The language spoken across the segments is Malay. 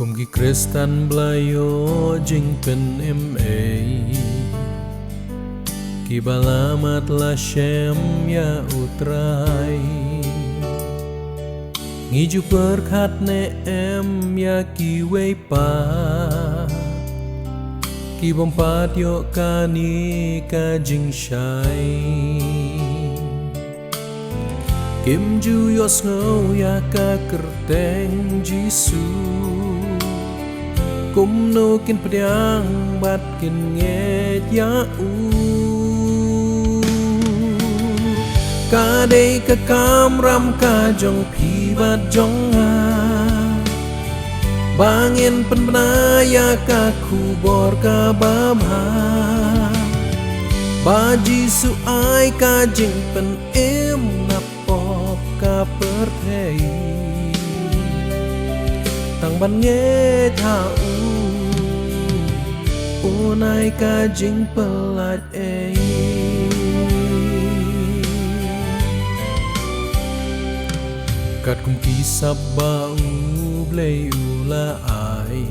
Kumgi Kristen blayo jing pen Kibalamat Lashem ya utrai Ngiju perkat ne ya kiwei pa Kibompat yo kani ka jing shai Kim ju yos ngau ya ka kerteng jisu Kum no kin pediang bat kin nget ya Ka dei ka kam ram ka jong pi bat jong ha Bangin pen benaya ka kubor ka bama Baji su ai ka jing pen napop ka perthei Tang ban nge thau Unai ka jing pelat Kat kum kisap bau blei ula ai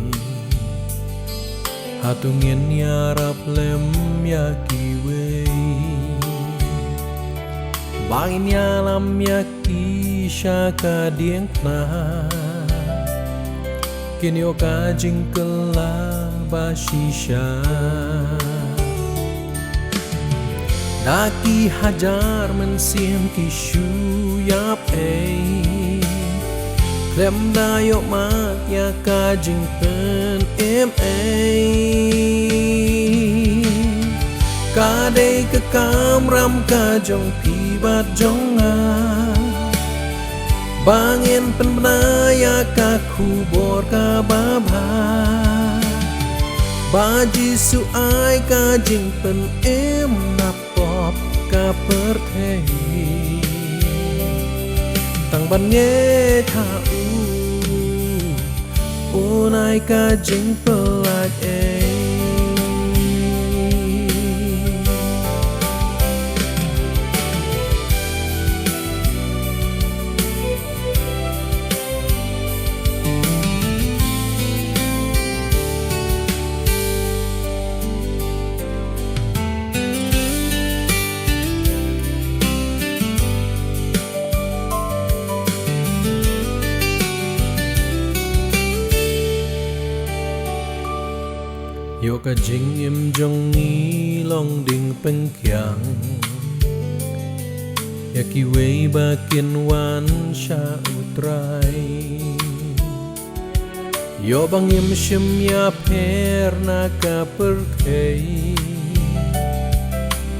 Hatungin yarap lem ya kiwei Bangin yalam ya kisha ka dieng na Kini oka jing kela bashisha Daki hajar mensim kishu yap Klem dayo mak ya ka jing pen Ka dei ka kam ram ka jong pi bat jong a Bangin pen benaya ka kubor ka baba Baji su ai ka jing pen napop ka perthei Tang ban nge thau Unai ka jing pelat Yo ka jing im jong ni long ding peng kyang Ya ki wei ba kin wan sha utrai Yo bang im shim ya per na ka perthei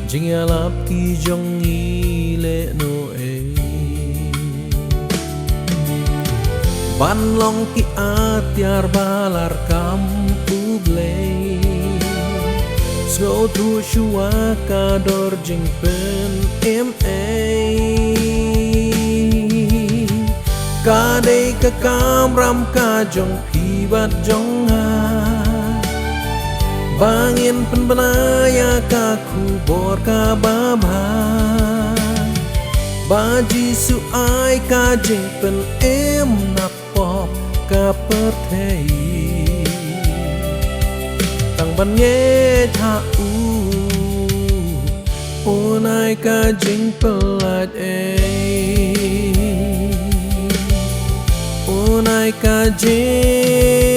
Jing ya lap ki jong ni le no Ban long ki atyar balar kampu blei Sgo tu shua ka dor jing pen Ka dei ka kam ram ka jong pi bat jong ha Bangin pen benaya ka kubor ka baba Baji su ai ka jing pen napop ka perthei Tang ban nge thau Unai ka jing pelat Unai ka jing